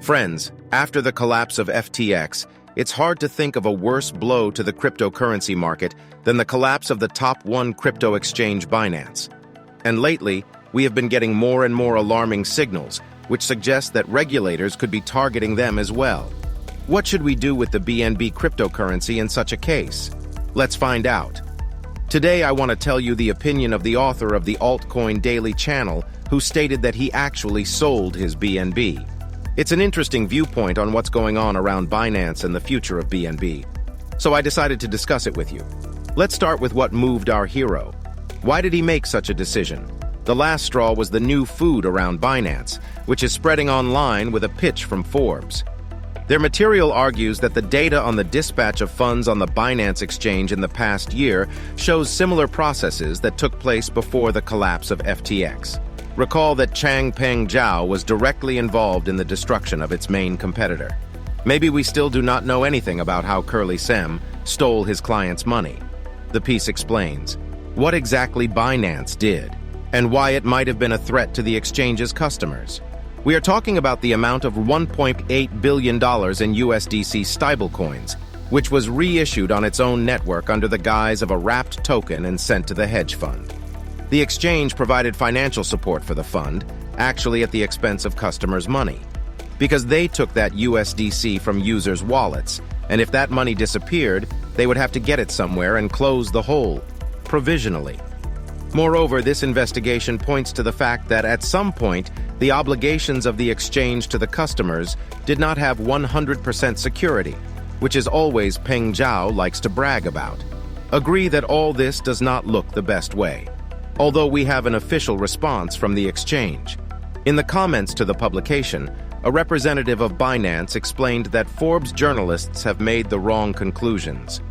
Friends, after the collapse of FTX, it's hard to think of a worse blow to the cryptocurrency market than the collapse of the top one crypto exchange, Binance. And lately, we have been getting more and more alarming signals, which suggest that regulators could be targeting them as well. What should we do with the BNB cryptocurrency in such a case? Let's find out. Today, I want to tell you the opinion of the author of the Altcoin Daily channel, who stated that he actually sold his BNB. It's an interesting viewpoint on what's going on around Binance and the future of BNB. So I decided to discuss it with you. Let's start with what moved our hero. Why did he make such a decision? The last straw was the new FUD around Binance, which is spreading online with a pitch from Forbes. Their material argues that the data on the dispatch of funds on the Binance exchange in the past year shows similar processes that took place before the collapse of FTX. Recall that Changpeng Zhao was directly involved in the destruction of its main competitor. Maybe we still do not know anything about how Curly Sem stole his client's money. The piece explains what exactly Binance did and why it might have been a threat to the exchange's customers. We are talking about the amount of $1.8 billion in USDC stablecoins, which was reissued on its own network under the guise of a wrapped token and sent to the hedge fund. The exchange provided financial support for the fund, actually at the expense of customers' money, because they took that USDC from users' wallets, and if that money disappeared, they would have to get it somewhere and close the hole, provisionally. Moreover, this investigation points to the fact that at some point, the obligations of the exchange to the customers did not have 100% security, which is always Peng Zhao likes to brag about. Agree that all this does not look the best way, although we have an official response from the exchange. In the comments to the publication, a representative of Binance explained that Forbes journalists have made the wrong conclusions.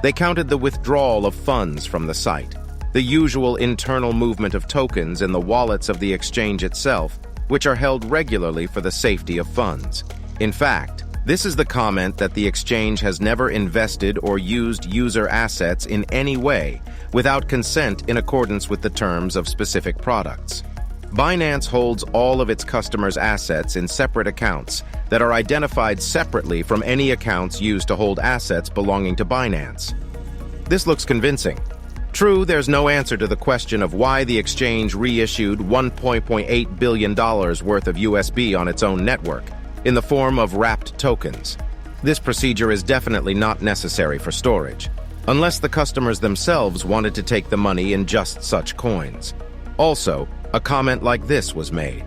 They counted the withdrawal of funds from the site, the usual internal movement of tokens in the wallets of the exchange itself, which are held regularly for the safety of funds. In fact, this is the comment that the exchange has never invested or used user assets in any way without consent in accordance with the terms of specific products. Binance holds all of its customers' assets in separate accounts that are identified separately from any accounts used to hold assets belonging to Binance. This looks convincing. True, there's no answer to the question of why the exchange reissued $1.8 billion worth of USB on its own network, in the form of wrapped tokens. This procedure is definitely not necessary for storage, unless the customers themselves wanted to take the money in just such coins. Also, a comment like this was made.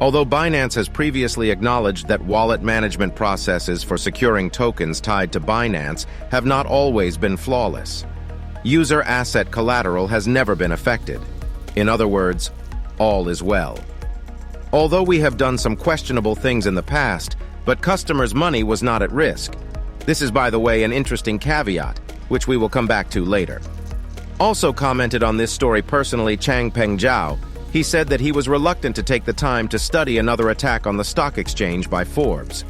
Although Binance has previously acknowledged that wallet management processes for securing tokens tied to Binance have not always been flawless, user asset collateral has never been affected. In other words, all is well. Although we have done some questionable things in the past, but customers' money was not at risk. This is, by the way, an interesting caveat, which we will come back to later. Also commented on this story personally Changpeng Zhao. He said that he was reluctant to take the time to study another attack on the stock exchange by Forbes.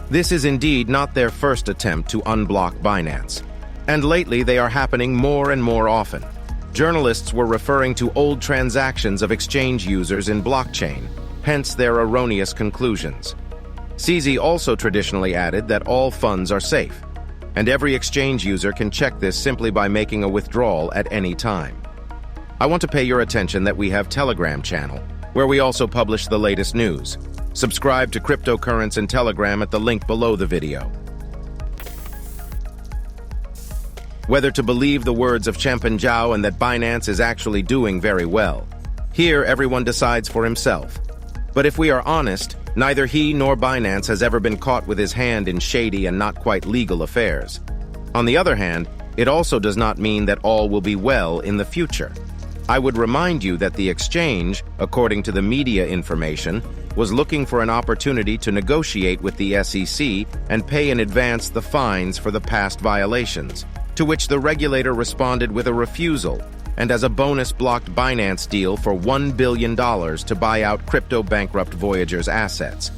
This is indeed not their first attempt to unblock Binance, and lately they are happening more and more often. Journalists were referring to old transactions of exchange users in blockchain, hence their erroneous conclusions. CZ also traditionally added that all funds are safe, and every exchange user can check this simply by making a withdrawal at any time. I want to pay your attention that we have Telegram channel, where we also publish the latest news. Subscribe to Cryptocurrency and Telegram at the link below the video. Whether to believe the words of Changpeng Zhao and that Binance is actually doing very well. Here, everyone decides for himself. But if we are honest, neither he nor Binance has ever been caught with his hand in shady and not quite legal affairs. On the other hand, it also does not mean that all will be well in the future. I would remind you that the exchange, according to the media information, was looking for an opportunity to negotiate with the SEC and pay in advance the fines for the past violations, to which the regulator responded with a refusal, and as a bonus blocked Binance deal for $1 billion to buy out crypto-bankrupt Voyager's assets.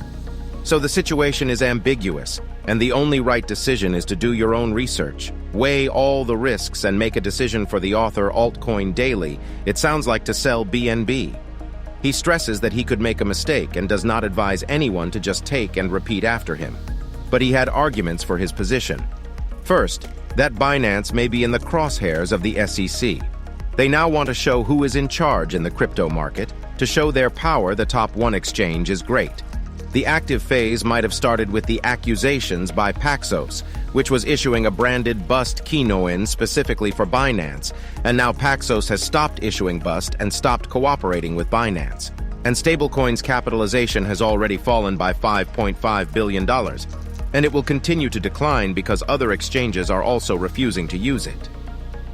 So the situation is ambiguous, and the only right decision is to do your own research, weigh all the risks, and make a decision. For the author Altcoin Daily, it sounds like to sell BNB. He stresses that he could make a mistake and does not advise anyone to just take and repeat after him. But he had arguments for his position. First, that Binance may be in the crosshairs of the SEC. They now want to show who is in charge in the crypto market. To show their power, the top one exchange is great. The active phase might have started with the accusations by Paxos, which was issuing a branded bust keynoin specifically for Binance, and now Paxos has stopped issuing bust and stopped cooperating with Binance. And stablecoin's capitalization has already fallen by $5.5 billion, and it will continue to decline because other exchanges are also refusing to use it.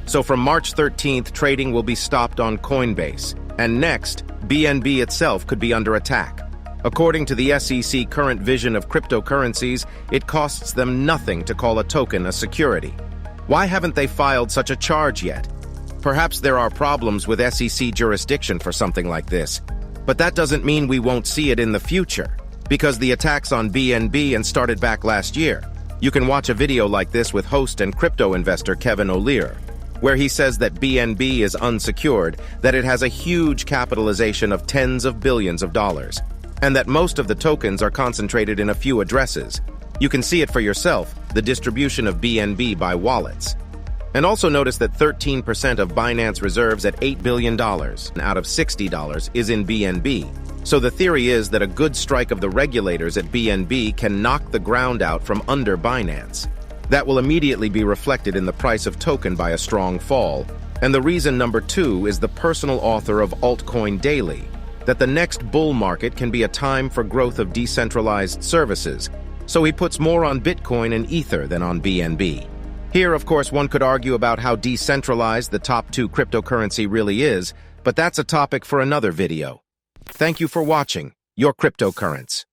So from March 13th, trading will be stopped on Coinbase, and next, BNB itself could be under attack. According to the SEC current vision of cryptocurrencies, it costs them nothing to call a token a security. Why haven't they filed such a charge yet? Perhaps there are problems with SEC jurisdiction for something like this, but that doesn't mean we won't see it in the future, because the attacks on BNB started back last year. You can watch a video like this with host and crypto investor Kevin O'Leary, where he says that BNB is unsecured, that it has a huge capitalization of tens of billions of dollars, and that most of the tokens are concentrated in a few addresses. You can see it for yourself, the distribution of BNB by wallets. And also notice that 13% of Binance reserves at $8 billion out of $60 is in BNB. So the theory is that a good strike of the regulators at BNB can knock the ground out from under Binance. That will immediately be reflected in the price of token by a strong fall. And the reason number 2 is the personal author of Altcoin Daily, that the next bull market can be a time for growth of decentralized services, so he puts more on Bitcoin and Ether than on BNB. Here, of course, one could argue about how decentralized the top 2 cryptocurrency really is, but that's a topic for another video. Thank you for watching Your Cryptocurrency.